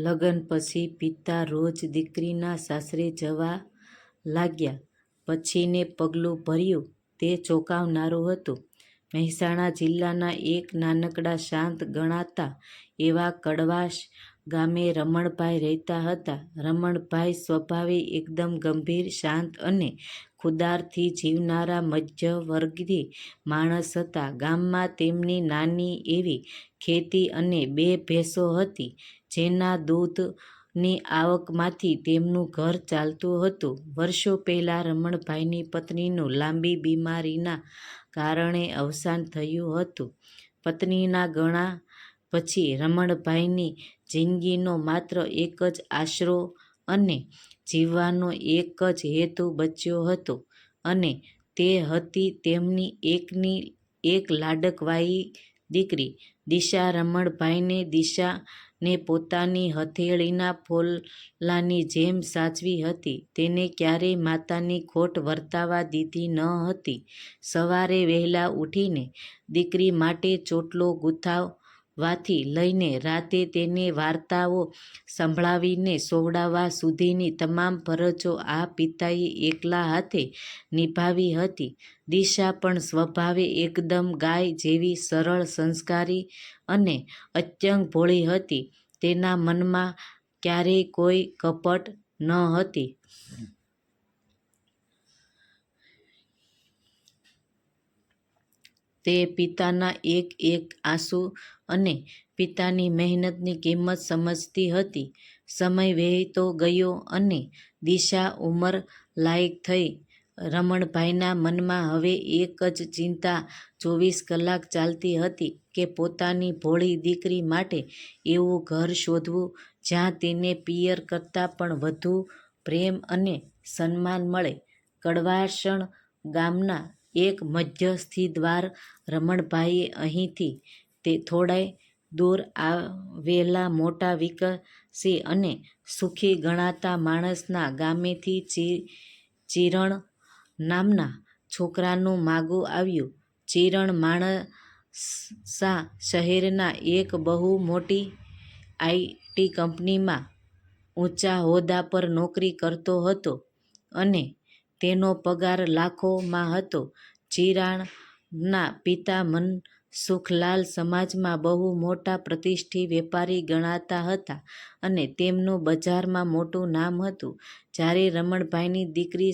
લગ્ન પછી પિતા રોજ દીકરીના સાસરે જવા લાગ્યા પછીને પગલું ભર્યું તે ચોંકાવનારું હતું. મહેસાણા જિલ્લાના એક નાનકડા શાંત ગણાતા એવા કડવાશ ગામે રમણભાઈ રહેતા હતા. રમણભાઈ સ્વભાવે એકદમ ગંભીર, શાંત અને ખુદારથી જીવનારા મધ્યવર્ગી માણસ હતા. ગામમાં તેમની નાની એવી ખેતી અને 2 ભેંસો હતી, જેના દૂધની આવકમાંથી તેમનું ઘર ચાલતું હતું. વર્ષો પહેલાં રમણભાઈની પત્નીનું લાંબી બીમારીના કારણે અવસાન થયું હતું. પત્નીના ગળા પછી રમણભાઈની જિંદગીનો માત્ર એક જ આશરો અને જીવવાનો એક જ હેતુ બચ્યો હતો, અને તે હતી તેમની એકની એક લાડકવાઈ દીકરી દિશા. રમણભાઈને દિશાને પોતાની હથેળીના ફોલ્લાની જેમ સાચવી હતી. તેને ક્યારેય માતાની ખોટ વર્તાવા દીધી ન હતી. સવારે વહેલા ઉઠીને દીકરી માટે ચોટલો ગૂંથવાથી લઈને રાતે તેને વાર્તાઓ સંભળાવીને સોવડાવવા સુધીની તમામ ફરજો આ પિતાએ એકલા હાથે નિભાવી હતી. દિશા પણ સ્વભાવે એકદમ ગાય જેવી સરળ, સંસ્કારી અને અત્યંત ભોળી હતી. તેના મનમાં ક્યારેય કોઈ કપટ ન હતી. તે પિતાના એક એક આંસુ અને પિતાની મહેનતની કિંમત સમજતી હતી. સમય વહેતો ગયો અને દિશા ઉંમરલાયક થઈ. રમણભાઈના મનમાં હવે એક જ ચિંતા 24 કલાક ચાલતી હતી કે પોતાની ભોળી દીકરી માટે એવું ઘર શોધવું જ્યાં તેને પિયર કરતાં પણ વધુ પ્રેમ અને સન્માન મળે. કડવાસણ ગામના એક મધ્યસ્થી રમણભાઈએ અહીંથી થોડે દૂર આવેલા મોટા, વિકસી અને સુખી ગણાતા માણસના ગામેથી ચીરણ નામના છોકરાનું માગું આવ્યું. ચીરણ માણસા શહેરના એક બહુ મોટી IT કંપનીમાં ઊંચા હોદ્દા પર નોકરી કરતો હતો અને તેનો પગાર લાખોમાં હતો. ચીરણના પિતા મનસુખલાલ સમાજમાં બહુ મોટા પ્રતિષ્ઠિત વેપારી ગણાતા હતા અને તેમનું બજારમાં મોટું નામ હતું. જ્યારે રમણભાઈની દીકરી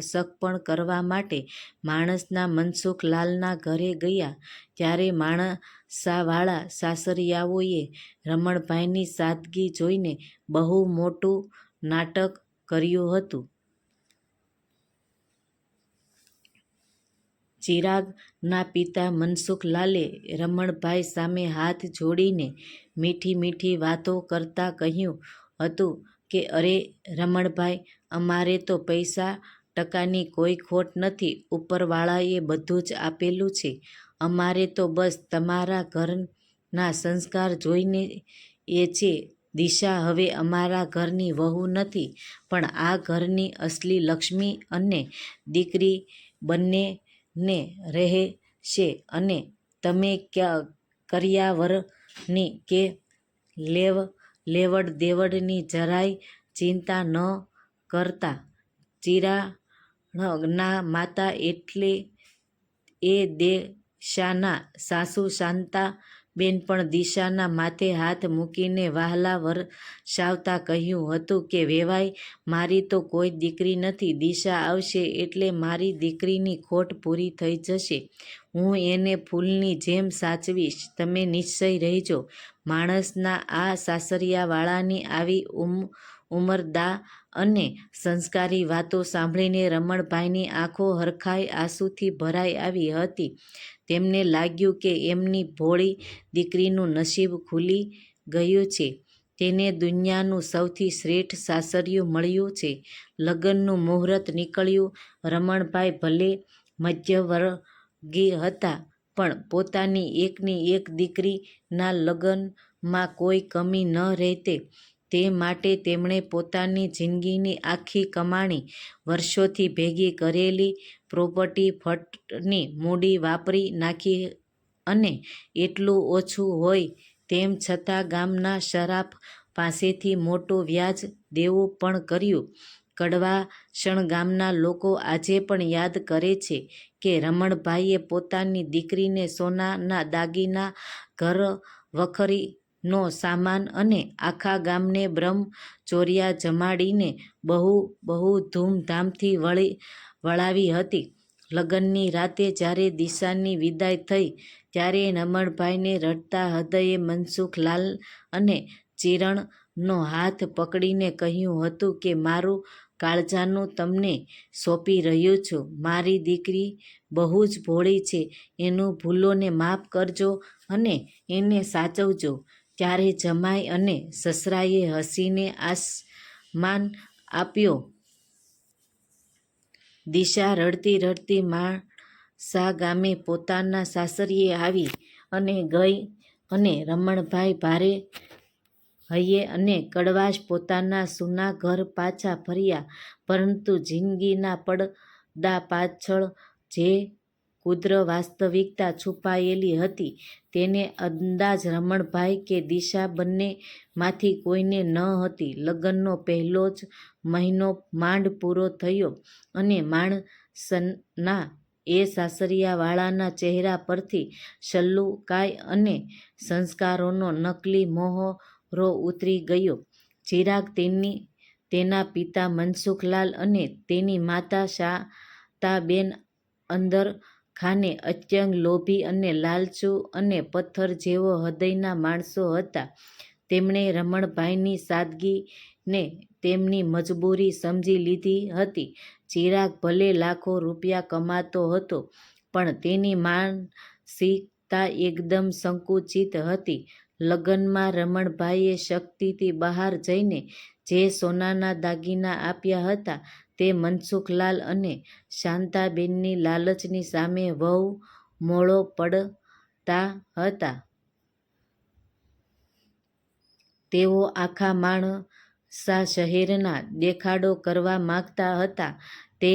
સગપણ કરવા માટે માણસના મનસુખલાલના ઘરે ગયા, ત્યારે માણસાવાળા સાસરિયાઓએ રમણભાઈની સાદગી જોઈને બહુ મોટું નાટક કર્યું હતું. ચિરાગના પિતા મનસુખલાલે રમણભાઈ સામે હાથ જોડીને મીઠી મીઠી વાતો કરતાં કહ્યું હતું કે, અરે રમણભાઈ, અમારે તો પૈસા ટકાની કોઈ ખોટ નથી. ઉપરવાળાએ બધું જ આપેલું છે. અમારે તો બસ તમારા ઘરના સંસ્કાર જોઈએ છે. દિશા હવે અમારા ઘરની વહુ નથી, પણ આ ઘરની અસલી લક્ષ્મી અને દીકરી બનીને રહેશે. અને તમે કરિયાવરની કે લેવડ દેવડની જરાય ચિંતા ન કરતા. ચિરાગના માતા એટલે એ દિશાના સાસુ શાંતાબેન પણ દિશાના માથે હાથ મૂકીને વહાલા વરસાવતા કહ્યું હતું કે, વેવાઈ, મારી તો કોઈ દીકરી નથી. દિશા આવશે એટલે મારી દીકરીની ખોટ પૂરી થઈ જશે. હું એને ફૂલની જેમ સાચવીશ. તમે નિશ્ચિત રહેજો. માણસના આ સાસરિયાવાળાની આવી ઉમદા અને સંસ્કારી વાતો સાંભળીને રમણભાઈની આંખો હરખાઈ આંસુથી ભરાઈ આવી હતી. તેમને લાગ્યું કે એમની ભોળી દીકરીનું નસીબ ખુલી ગયું છે. તેને દુનિયાનું સૌથી શ્રેષ્ઠ સાસરિયું મળ્યું છે. લગ્નનું મુહૂર્ત નીકળ્યું. રમણભાઈ ભલે મધ્યમવર્ગી હતા, પણ પોતાની એકની એક દીકરીના લગ્નમાં કોઈ કમી ન રહે તે માટે તેમણે પોતાની જિંદગીની આખી કમાણી, વર્ષોથી ભેગી કરેલી પ્રોપર્ટી, ફંડની મૂડી વાપરી નાખી. અને એટલું ઓછું હોય તેમ છતાં ગામના સરાફ પાસેથી મોટું વ્યાજ દેવું પણ કર્યું. કડવાસણ ગામના લોકો આજે પણ યાદ કરે છે કે રમણભાઈએ પોતાની દીકરીને સોનાના દાગીના, ઘરવખરીનો સામાન અને આખા ગામને બ્રહ્મચોરિયા જમાડીને બહુ ધૂમધામથી વળાવી હતી. લગ્નની રાતે જ્યારે દિશાની વિદાય થઈ ત્યારે રમણભાઈને રડતા હૃદયે મનસુખલાલ અને ચિરણનો હાથ પકડીને કહ્યું હતું કે મારું કાળજાનું તમને સોંપી રહ્યો છું. મારી દીકરી બહુ જ ભોળી છે, એનું ભૂલોને માફ કરજો અને એને સાચવજો. ત્યારે જમાઈ અને સસરાએ હસીને આશીર્વાદ આપ્યો. દિશા રડતી રડતી માણસા ગામે પોતાના સાસરિયે આવી અને ગઈ અને રમણભાઈ ભારે હૈયે અને કડવાશ પોતાના સૂના ઘર પાછા ફર્યા. પરંતુ જિંદગીના પડદા પાછળ જે ક્રૂર વાસ્તવિકતા છુપાયેલી હતી તેનો અંદાજ રમણભાઈ કે દિશા બંનેમાંથી કોઈને ન હતી. લગ્નનો પહેલો જ મહિનો માંડ પૂરો થયો અને માણસના એ સાસરિયાવાળાના ચહેરા પરથી સલ્લુકાઈ અને સંસ્કારોનો નકલી મોહરો ઉતરી ગયો. ચિરાગ, તેના પિતા મનસુખલાલ અને તેની માતા શાંતાબેન અંદરખાને અત્યંત લોભી અને લાલચુ અને પથ્થર જેવા હૃદયના માણસો હતા. તેમણે રમણભાઈની સાદગીને તેમની મજબૂરી સમજી લીધી હતી. ચિરાગ ભલે લાખો રૂપિયા કમાતો હતો, પણ તેની માનસિકતા એકદમ સંકુચિત હતી. લગ્નમાં રમણભાઈએ શક્તિથી બહાર જઈને જે સોનાના દાગીના આપ્યા હતા તે મનસુખલાલ અને શાંતાબેનની લાલચની સામે વહુ મોળો પડતા હતા. તેઓ આખા માણસા શહેરમાં દેખાડો કરવા માંગતા હતા કે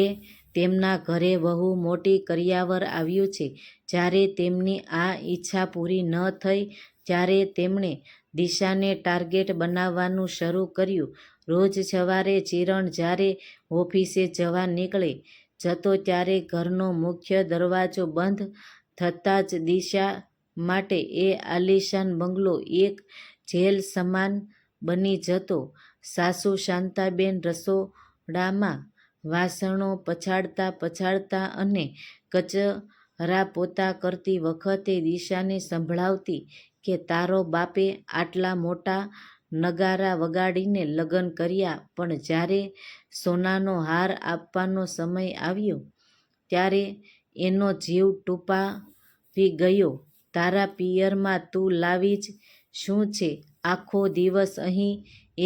તેમના ઘરે વહુ મોટી કરિયાવર આવ્યું છે. જ્યારે તેમની આ ઈચ્છા પૂરી ન થઈ ત્યારે તેમણે દિશાને ટાર્ગેટ બનાવવાનું શરૂ કર્યું. રોજ સવારે ચિરણ જ્યારે ઓફિસે જવા નીકળી જતો ત્યારે ઘરનો મુખ્ય દરવાજો બંધ થતાં જ દિશા માટે એ આલીશાન બંગલો એક જેલ સમાન બની જતો. સાસુ શાંતાબેન રસોડામાં વાસણો પછાડતા અને કચરા પોતા કરતી વખતે દિશાને સંભળાવતી કે તારો બાપે આટલા મોટા નગારા વગાડીને લગ્ન કર્યા, પણ જ્યારે સોનાનો હાર આપવાનો સમય આવ્યો ત્યારે એનો જીવ ટૂંપાવી ગયો. તારા પિયરમાં તું લાવી જ શું છે? આખો દિવસ અહીં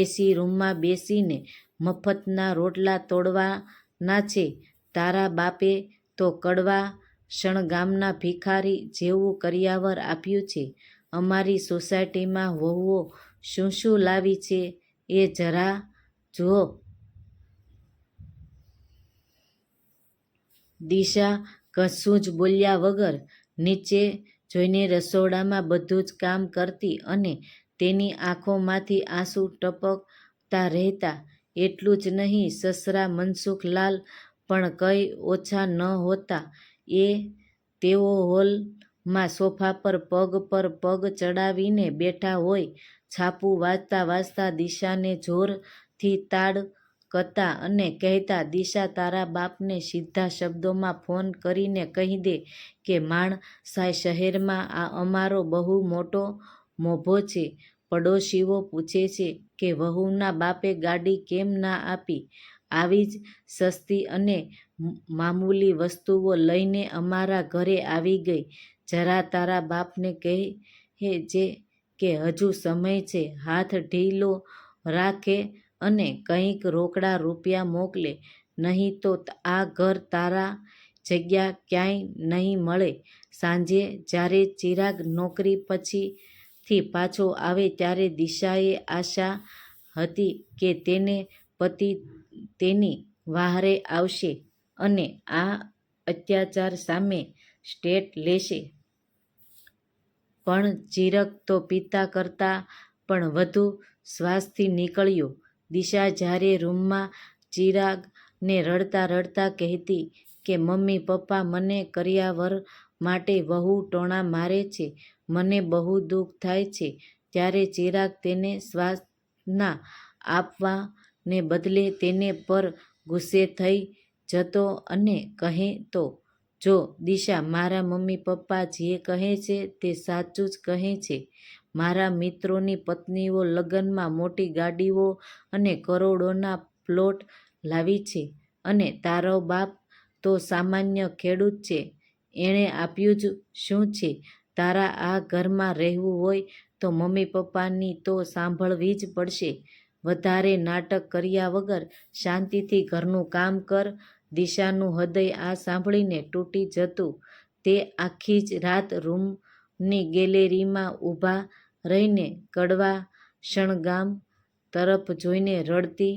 એસી રૂમમાં બેસીને મફતના રોટલા તોડવાના છે. તારા બાપે તો કડવાસણ ગામના ભિખારી જેવું કરિયાવર આપ્યું છે. અમારી સોસાયટીમાં વહુઓ શું શું લાવી છે એ જરા જુઓ. દિશા કશું જ બોલ્યા વગર નીચે જોઈને રસોડામાં બધું જ કામ કરતી અને તેની આંખોમાંથી આંસુ ટપકતા રહેતા. એટલું જ નહીં, સસરા મનસુખલાલ પણ કંઈ ઓછા નહોતા. તેઓ હોલમાં સોફા પર પગ ચડાવીને બેઠા હોય, છાપું વાંચતા વાંચતા દિશાને જોરથી તાડકતા અને કહેતા, દિશા, તારા બાપને સીધા શબ્દોમાં ફોન કરીને કહી દે કે માણસા શહેરમાં અમારો બહુ મોટો મોભો છે. પડોશીઓ પૂછે છે કે વહુના બાપે ગાડી કેમ ના આપી? આવી જ સસ્તી અને મામૂલી વસ્તુઓ લઈને અમારા ઘરે આવી ગઈ. જરા તારા બાપને કહેજે કે હજુ સમય છે, હાથ ઢીલો રાખે અને કંઈક રોકડા રૂપિયા મોકલે, નહીં તો આ ઘર તારા જગ્યા ક્યાંય નહીં મળે. સાંજે જ્યારે ચિરાગ નોકરી પછીથી પાછો આવે ત્યારે દિશાએ આશા હતી કે તેનો પતિ તેની વહારે આવશે અને આ અત્યાચાર સામે સ્ટેન્ડ લેશે. પણ ચિરાગ તો પિતા કરતાં પણ વધુ શ્વાસથી નીકળ્યો. દિશા જ્યારે રૂમમાં ચિરાગને રડતા રડતા કહેતી કે મમ્મી પપ્પા મને કરિયાવર માટે બહુ ટોણા મારે છે, મને બહુ દુઃખ થાય છે, ત્યારે ચિરાગ તેને સાંત્વના આપવાને બદલે તેને પર ગુસ્સે થઈ જતો અને કહેતો, જો દિશા, મારા મમ્મી પપ્પા જે કહે છે તે સાચું જ કહે છે. મારા મિત્રોની પત્નીઓ લગ્નમાં મોટી ગાડીઓ અને કરોડોના પ્લોટ લાવી છે અને તારો બાપ તો સામાન્ય ખેડૂત છે. એણે આપ્યું જ શું છે? તારા આ ઘરમાં રહેવું હોય તો મમ્મી પપ્પાની તો સાંભળવી જ પડશે. વધારે નાટક કર્યા વગર શાંતિથી ઘરનું કામ કર. દિશાનું હૃદય આ સાંભળીને તૂટી જતું. તે આખી જ રાત રૂમની ગેલેરીમાં ઊભા રહીને કડવા શણગામ તરફ જોઈને રડતી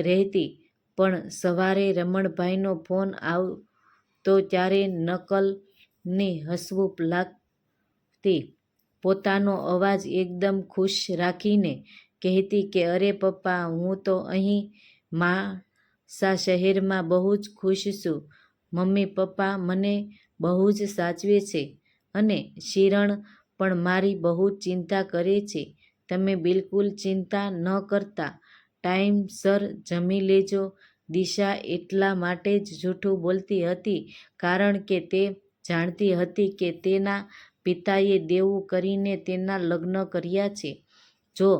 રહેતી. પણ સવારે રમણભાઈનો ફોન આવતો ત્યારે નકલને હસવું લાગતી. પોતાનો અવાજ એકદમ ખુશ રાખીને કહેતી કે અરે પપ્પા, હું તો અહીં માણસા શહેરમાં બહુ જ ખુશ છું. મમ્મી પપ્પા મને બહુ જ સાચવે છે અને શિરણ પણ મારી બહુ ચિંતા કરે છે. તમે બિલકુલ ચિંતા ન કરતા. ટાઈમસર જમી લેજો. દિશા એટલા માટે જ જૂઠું બોલતી હતી કારણ કે તે જાણતી હતી કે તેના પિતાએ દેવું કરીને તેના લગ્ન કર્યા છે. જો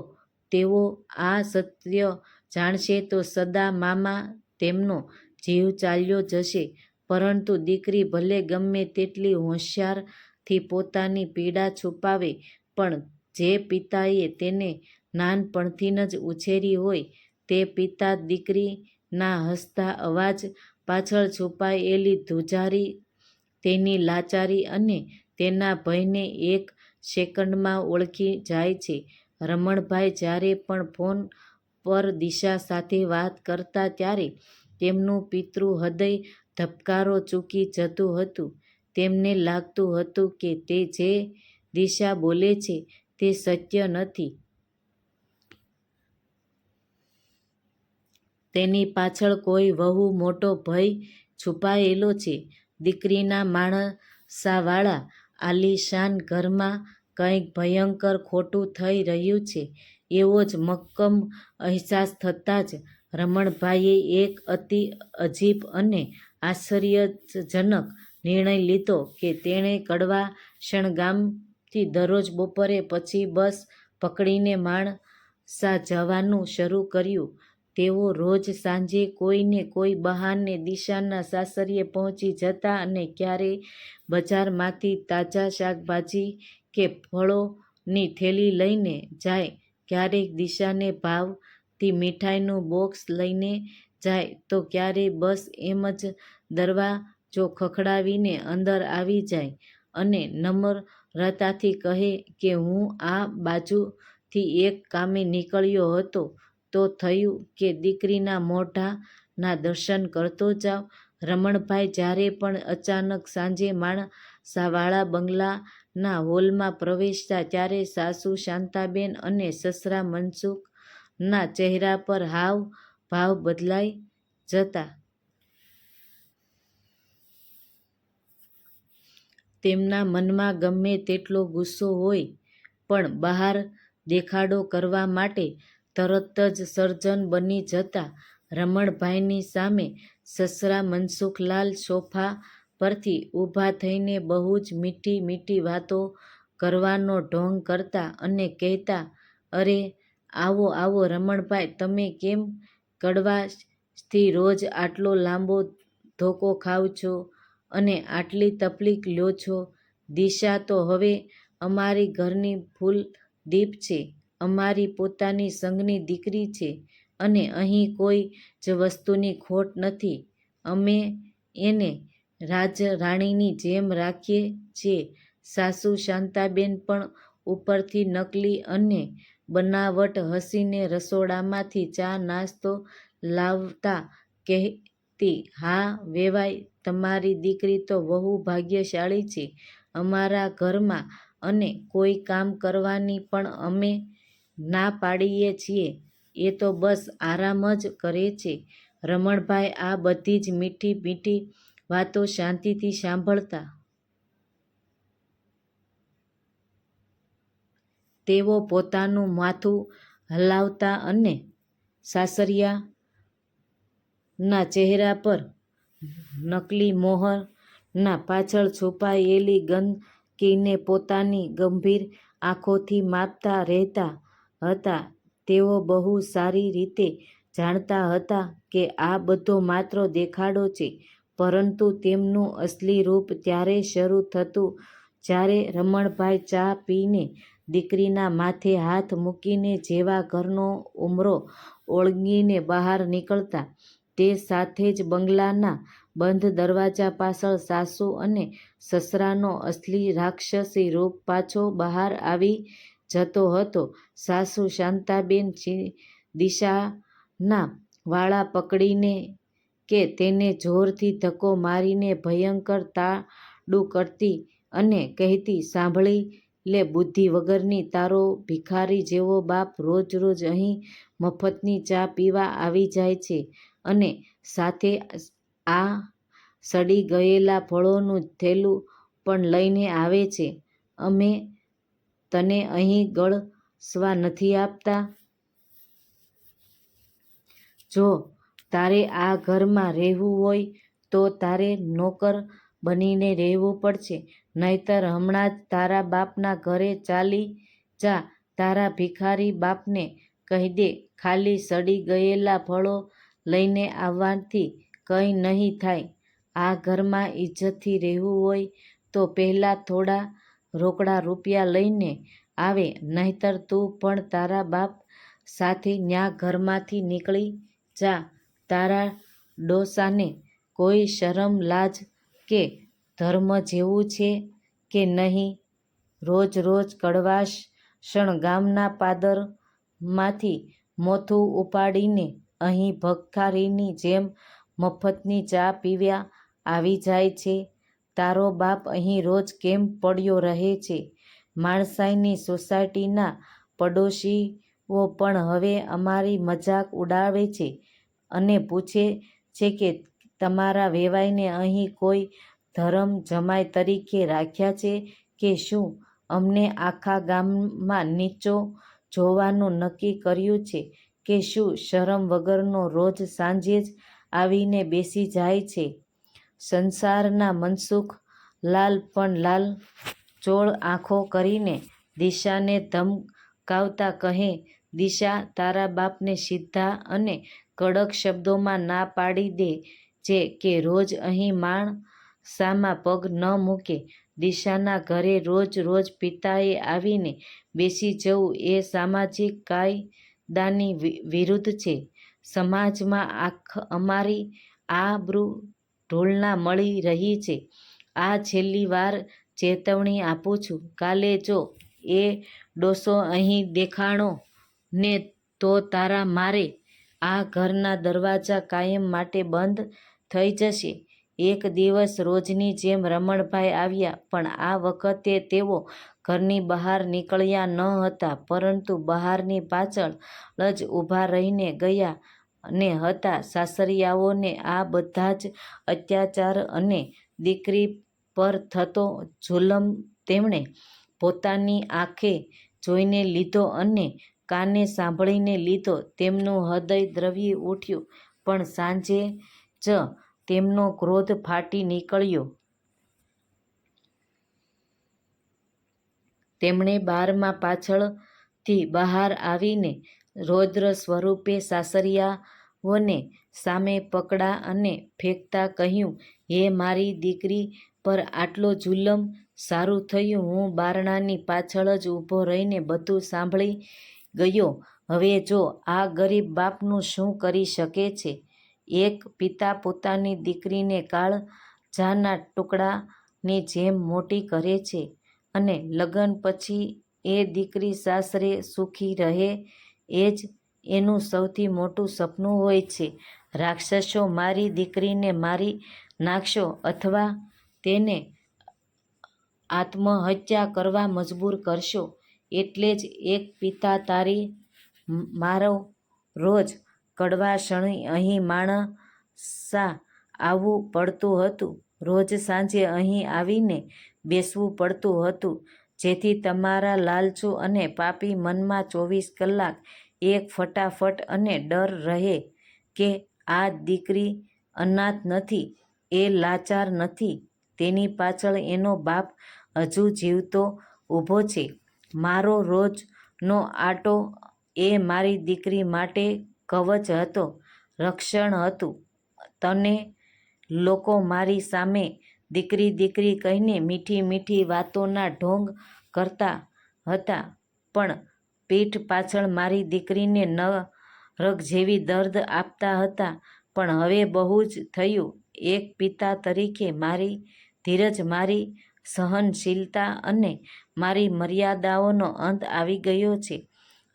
તેઓ આ સત્ય જાણશે તો સદા મામા તેમનો જીવ ચાલ્યો જશે. પરંતુ દીકરી ભલે ગમે તેટલી હોશિયારથી પોતાની પીડા છુપાવે, પણ જે પિતાએ તેને નાનપણથી જ ઉછેરી હોય, તે પિતા દીકરીના હસતા અવાજ પાછળ છુપાયેલી ધ્રુજારી, તેની લાચારી અને તેના ભયને એક સેકન્ડમાં ઓળખી જાય છે. રમણભાઈ જ્યારે પણ ફોન પર દિશા સાથે વાત કરતા ત્યારે તેમનું પિતૃ હૃદય ધબકારો ચૂકી જતું હતું. તેમને લાગતું હતું કે તે જે દિશા બોલે છે તે સત્ય નથી. તેની પાછળ કોઈ બહુ મોટો ભય છુપાયેલો છે. દીકરીના માણસાવાળા આલીશાન ઘરમાં કંઈક ભયંકર ખોટું થઈ રહ્યું છે એવો જ મક્કમ અહેસાસ થતાં જ રમણભાઈએ એક અતિ અજીબ અને આશ્ચર્યજનક નિર્ણય લીધો કે તેણે કડવા શણગામથી દરરોજ બપોર પછી બસ પકડીને માણસા જવાનું શરૂ કર્યું. તેઓ રોજ સાંજે કોઈ ને કોઈ બહાને દિશાના સાસરિયે પહોંચી જતા અને ક્યારેક બજારમાંથી તાજા શાકભાજી કે ફળોની થેલી લઈને જાય, ક્યારેક દિશાને ભાવતી મીઠાઈનું બોક્સ લઈને જાય તો ક્યારેક બસ એમ જ દરવાજો ખખડાવીને અંદર આવી જાય અને નમ્રતાથી કહે કે હું આ બાજુથી એક કામે નીકળ્યો હતો તો થયું કે દીકરીના મોઢાના દર્શન કરતો જાઉં. રમણભાઈ જ્યારે પણ અચાનક સાંજે માણસાવાળા બંગલાના હોલમાં પ્રવેશતા ત્યારે સાસુ શાંતાબેન અને સસરા મનસુખના ચહેરા પર હાવ ભાવ બદલાઈ જતા. તેમના મનમાં ગમે તેટલો ગુસ્સો હોય પણ બહાર દેખાડો કરવા માટે તરત જ સજ્જન બની જતા. રમણભાઈની સામે સસરા મનસુખલાલ સોફા પરથી ઊભા થઈને બહુ જ મીઠી મીઠી વાતો કરવાનો ઢોંગ કરતા અને કહેતા, અરે આવો આવો રમણભાઈ, તમે કેમ કડવાશથી રોજ આટલો લાંબો ધોકો ખાવ છો અને આટલી તકલીફ લ્યો છો? દિશા તો હવે અમારી ઘરની ફૂલદીપ છે, અમારી પોતાની સંઘની દીકરી છે અને અહીં કોઈ જ વસ્તુની ખોટ નથી. અમે એને રાજરાણીની જેમ રાખીએ છીએ. સાસુ શાંતાબેન પણ ઉપરથી નકલી અને બનાવટ હસીને રસોડામાંથી ચા નાસ્તો લાવતા કહેતી, હા વેવાઈ, તમારી દીકરી તો બહુ ભાગ્યશાળી છે. અમારા ઘરમાં અને કોઈ કામ કરવાની પણ અમે ના પાડીએ છીએ એ તો બસ આરામ જ કરે છે. રમણભાઈ આ બધી જ મીઠી મીઠી વાતો શાંતિથી સાંભળતા. તેઓ પોતાનું માથું હલાવતા અને સાસરિયાના ચહેરા પર નકલી મોહરના પાછળ છુપાયેલી ગંદકીને પોતાની ગંભીર આંખોથી માપતા રહેતા હતા. તેઓ બહુ સારી રીતે જાણતા હતા કે આ બધો માત્ર દેખાડો છે, પરંતુ તેમનું અસલી રૂપ ત્યારે શરૂ થતું જ્યારે રમણભાઈ ચા પીને દીકરીના માથે હાથ મૂકીને જેવા ઘરનો ઉંબરો ઓળંગીને બહાર નીકળતા, તે સાથે જ બંગલાના બંધ દરવાજા પાછળ સાસુ અને સસરાનો અસલી રાક્ષસી રૂપ પાછો બહાર આવી જતો હતો. સાસુ શાંતાબેન દિશાના વાળા પકડીને કે તેને જોરથી ધક્કો મારીને ભયંકર તાડું કરતી અને કહેતી, "સાંભળી લે બુદ્ધિ વગરની, તારો ભિખારી જેવો બાપ રોજ રોજ અહીં મફતની ચા પીવા આવી જાય છે અને સાથે આ સડી ગયેલા ફળોનું થેલું પણ લઈને આવે છે. અમે તને અહીં ગળસવા નથી આપતા. જો તારે આ ઘરમાં રહેવું હોય તો તારે નોકર બનીને રહેવું પડશે, નહીંતર હમણાં જ તારા બાપના ઘરે ચાલી જા. તારા ભિખારી બાપને કહી દે, ખાલી સડી ગયેલા ફળો લઈને આવવાથી કંઈ નહીં થાય. આ ઘરમાં ઇજ્જતથી રહેવું હોય તો પહેલાં થોડા રોકડા રૂપિયા લઈને આવે, નહીંતર તું પણ તારા બાપ સાથે ન્યા ઘરમાંથી નીકળી જા. તારા ડોસાને કોઈ શરમ લાજ કે ધર્મ જેવું છે કે નહીં? રોજ રોજ કડવાસણ ગામના પાદરમાંથી મોથું ઉપાડીને અહીં ભિખારીની જેમ મફતની ચા પીવા આવી જાય છે. તારો બાપ અહીં રોજ કેમ પડ્યો રહે છે?" માણસાઈની સોસાયટીના પડોશીઓ પણ હવે અમારી મજાક ઉડાવે છે અને પૂછે છે કે તમારા વેવાઈને અહીં કોઈ ધરમ જમાઈ તરીકે રાખ્યા છે કે શું? અમને આખા ગામમાં નીચો જોવાનું નક્કી કર્યું છે કે શું? શરમ વગરનો રોજ સાંજે જ આવીને બેસી જાય છે. સંસારના મનસુખલાલ પણ લાલચોળ આંખો કરીને દિશાને ધમકાવતા કહે, "દિશા, તારા બાપને સીધા અને કડક શબ્દોમાં ના પાડી દે જે કે રોજ અહીં માણસામાં પગ ન મૂકે." દિશાના ઘરે રોજ રોજ પિતાએ આવીને બેસી જવું એ સામાજિક કાયદાની વિરુદ્ધ છે. સમાજમાં અમારી આબરૂ ઢોલના મળી રહી છે. આ છેલ્લી વાર ચેતવણી આપું છું. કાલે જો એ ડોસો અહીં દેખાણો ને તો તારા મારે આ ઘરના દરવાજા કાયમ માટે બંધ થઈ જશે." એક દિવસ રોજની જેમ રમણભાઈ આવ્યા, પણ આ વખતે તેઓ ઘરની બહાર નીકળ્યા ન હતા, પરંતુ બહારની પાછળ જ ઊભા રહીને ગયા હતા. સાસરિયાઓને આ બધા જ અત્યાચાર અને દીકરી પર થતો જુલમ તેમણે પોતાની આંખે જોઈને લીધો અને કાને સાંભળીને લીધો. તેમનું હૃદય દ્રવી ઉઠ્યું, પણ સાંજે જ તેમનો ક્રોધ ફાટી નીકળ્યો. તેમણે બારમાં પાછળથી બહાર આવીને રૌદ્ર સ્વરૂપે સાસરિયાઓને સામે પકડા અને ફેંકતા કહ્યું, "હે, મારી દીકરી પર આટલો જુલમ! સારું થયું હું બારણાની પાછળ જ ઊભો રહીને બધું સાંભળી ગયો. હવે જો આ ગરીબ બાપનું શું કરી શકે છે?" એક પિતા પોતાની દીકરીને કાળજાના ટુકડાની જેમ મોટી કરે છે અને લગ્ન પછી એ દીકરી સાસરે સુખી રહે એ જ એનું સૌથી મોટું સપનું હોય છે. રાક્ષસો, મારી દીકરીને મારી નાખશો અથવા તેને આત્મહત્યા કરવા મજબૂર કરશો, એટલે જ એક પિતા તારી મારો રોજ કડવા ક્ષણી અહીં માણસા આવવું પડતું હતું. રોજ સાંજે અહીં આવીને બેસવું પડતું હતું, જેથી તમારા લાલચુ અને પાપી મનમાં 24 કલાક એક ફટાફટ અને ડર રહે કે આ દીકરી અનાથ નથી, એ લાચાર નથી, તેની પાછળ એનો બાપ હજુ જીવતો ઊભો છે. મારો રોજનો આટો એ મારી દીકરી માટે કવચ હતો, રક્ષણ હતું. તને લોકો મારી સામે દીકરી દીકરી કહીને મીઠી મીઠી વાતોના ઢોંગ કરતા હતા, પણ પીઠ પાછળ મારી દીકરીને નરક જેવી દર્દ આપતા હતા. પણ હવે બહુ જ થયું. એક પિતા તરીકે મારી ધીરજ, મારી સહનશીલતા અને મારી મર્યાદાઓનો અંત આવી ગયો છે.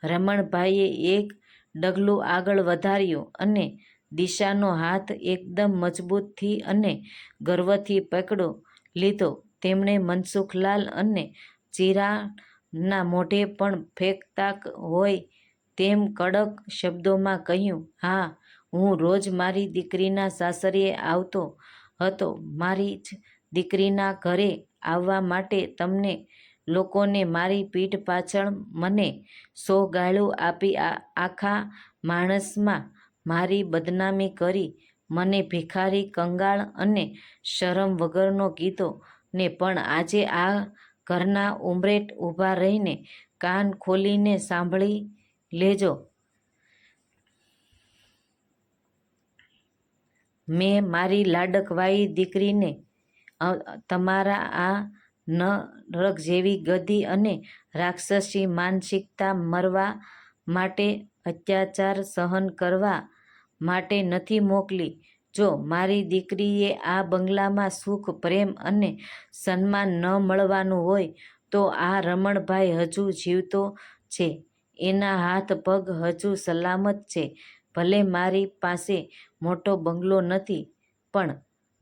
રમણભાઈએ એક ડગલું આગળ વધાર્યું અને દિશાનો હાથ એકદમ મજબૂતીથી અને ગર્વથી પકડી લીધો. તેમણે મનસુખલાલ અને ચિરાગના મોઢે પણ ફેંકતા હોય તેમ કડક શબ્દોમાં કહ્યું, હા, હું રોજ મારી દીકરીના સાસરિયે આવતો હતો. મારી જ દીકરીના ઘરે આવવા માટે તમને લોકોને મારી પીઠ પાછળ મને 100 ગાળો આપી આખા માણસમાં મારી બદનામી કરી, મને ભિખારી, કંગાળ અને શરમ વગરનો કીધો ને પણ આજે આ ઘરના ઉંબરેઠ ઊભા રહીને કાન ખોલીને સાંભળી લેજો. મેં મારી લાડકવાઈ દીકરીને તમારા આ નરક જેવી ગધી અને રાક્ષસી માનસિકતા મરવા માટે, અત્યાચાર સહન કરવા માટે નથી મોકલી. જો મારી દીકરીએ આ બંગલામાં સુખ, પ્રેમ અને સન્માન ન મળવાનું હોય તો આ રમણભાઈ હજુ જીવતો છે, એના હાથ પગ હજુ સલામત છે. ભલે મારી પાસે મોટો બંગલો નથી, પણ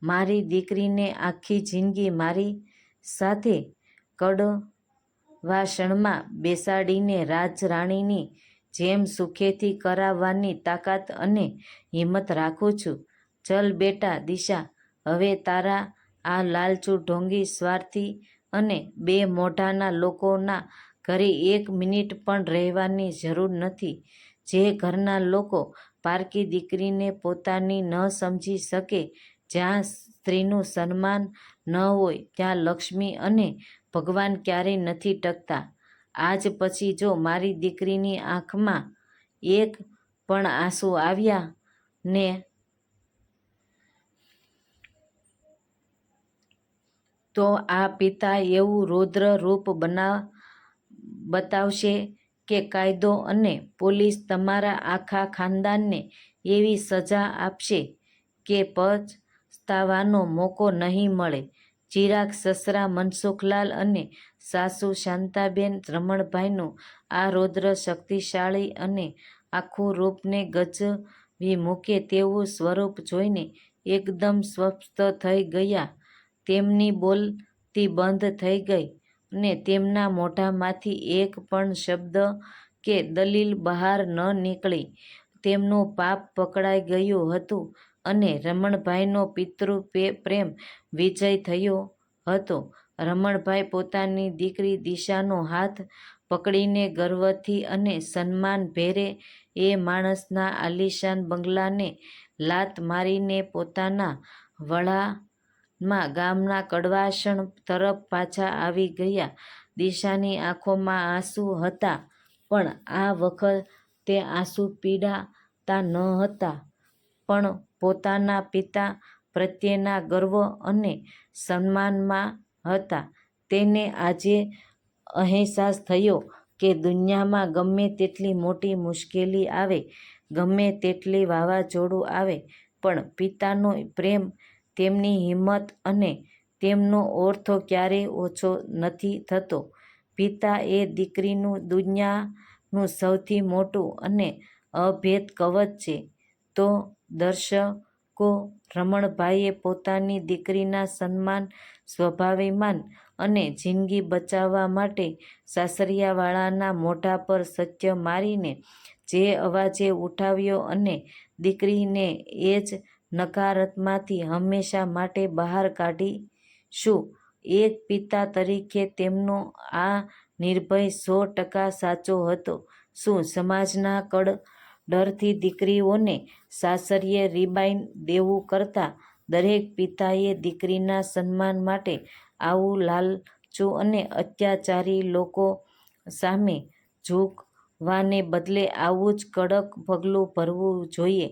મારી દીકરીને આખી જિંદગી મારી સાથે કડવાશણમાં બેસાડીને રાજરાણીની જેમ સુખેથી કરાવવાની તાકાત અને હિંમત રાખું છું. ચલ બેટા દિશા, હવે તારા આ લાલચુ, ઢોંગી, સ્વાર્થી અને બે મોઢાના લોકોના ઘરે એક મિનિટ પણ રહેવાની જરૂર નથી. જે ઘરના લોકો પારકી દીકરીને પોતાની ન સમજી શકે, જ્યાં સ્ત્રીનું સન્માન ન હોય, ત્યાં લક્ષ્મી અને ભગવાન ક્યારેય નથી ટકતા. આજ પછી જો મારી દીકરીની આંખમાં એક પણ આંસુ આવ્યા ને તો આ પિતા એવું રૌદ્ર રૂપ બતાવશે કે કાયદો અને પોલીસ તમારા આખા ખાનદાનને એવી સજા આપશે કે પછતાવાનો મોકો નહીં મળે. ચિરાગ સસરા મનસુખલાલ અને સાસુ શાંતાબેન રમણભાઈનું આ રૌદ્ર, શક્તિશાળી અને આખું રૂપને ગજવી મૂકે તેવું સ્વરૂપ જોઈને એકદમ સ્તબ્ધ થઈ ગયા. તેમની બોલતી બંધ થઈ ગઈ અને તેમના મોઢામાંથી એક પણ શબ્દ કે દલીલ બહાર ન નીકળી. તેમનું પાપ પકડાઈ ગયું હતું અને રમણભાઈનો પિતૃપ્રેમ વિજય થયો હતો. રમણભાઈ પોતાની દીકરી દિશાનો હાથ પકડીને ગર્વથી અને સન્માનભેરે એ માણસના આલીશાન બંગલાને લાત મારીને પોતાના વળાંમાં ગામના કડવાશણ તરફ પાછા આવી ગયા. દિશાની આંખોમાં આંસુ હતા, પણ આ વખતે આંસુ પીડાતા ન હતા, પણ પોતાના પિતા પ્રત્યેના ગર્વ અને સન્માનમાં હતા. તેને આજે અહેસાસ થયો કે દુનિયામાં ગમે તેટલી મોટી મુશ્કેલી આવે, ગમે તેટલું વાવાઝોડું આવે, પણ પિતાનો પ્રેમ, તેમની હિંમત અને તેમનો ઓર્થ ક્યારેય ઓછો નથી થતો. પિતા એ દીકરીનું દુનિયાનું સૌથી મોટું અને અભેદ કવચ છે. તો દર્શકો, રમણભાઈએ પોતાની દીકરીના સન્માન, સ્વાભિમાન અને જિંદગી બચાવવા માટે સાસરિયાવાળાના મોઢા પર સત્ય મારીને જે અવાજે ઉઠાવ્યો અને દીકરીને એ જ નકારાત્મકતામાંથી હંમેશા માટે બહાર કાઢીશું. એક પિતા તરીકે તેમનો આ નિર્ભય 100% સાચો હતો. શું સમાજના ડરથી દીકરીઓને સાસરિયે રિબાઈન દેવું કરતા દરેક પિતાએ દીકરીના સન્માન માટે આવું લાલચુ અને અત્યાચારી લોકો સામે ઝૂકવાને બદલે આવું જ કડક પગલું ભરવું જોઈએ?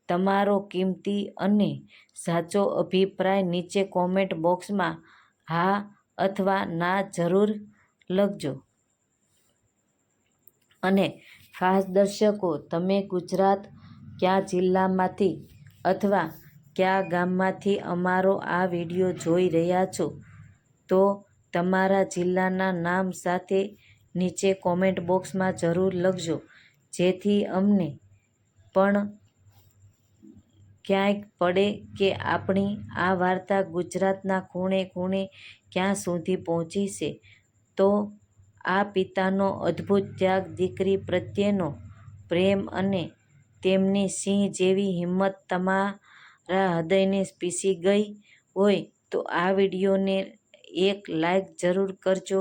તમારો કિંમતી અને સાચો અભિપ્રાય નીચે કોમેન્ટ બોક્સમાં હા અથવા ના જરૂર લખજો. અને ખાસ દર્શકો, તમે ગુજરાત કયા જિલ્લામાંથી અથવા કયા ગામમાંથી અમારો આ વિડીયો જોઈ રહ્યા છો તો તમારા જિલ્લાના નામ સાથે નીચે કોમેન્ટ બોક્સમાં જરૂર લખજો, જેથી અમને પણ ખ્યાલ પડે કે આપણી આ વાર્તા ગુજરાતના ખૂણે ખૂણે ક્યાં સુધી પહોંચી છે. તો આ પિતાનો અદ્ભુત ત્યાગ, દીકરી પ્રત્યેનો પ્રેમ અને તેમની સિંહ જેવી હિંમત તમારા હૃદયને સ્પર્શી ગઈ હોય તો આ વિડીયોને એક લાઈક જરૂર કરજો.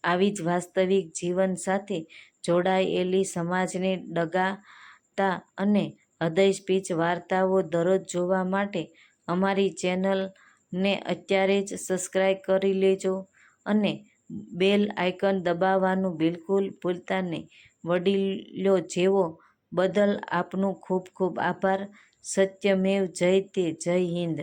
આવી જ વાસ્તવિક જીવન સાથે જોડાયેલી સમાજને ડગાતા અને હૃદયસ્પર્શી વાર્તાઓ દરરોજ જોવા માટે અમારી ચેનલને અત્યારે જ સબસ્ક્રાઇબ કરી લેજો અને બેલ આઇકન દબાવવાનું બિલકુલ ભૂલતા નહીં. વડીલો જોવા બદલ આપનો ખૂબ ખૂબ આભાર. સત્યમેવ જયતે. જય હિન્દ.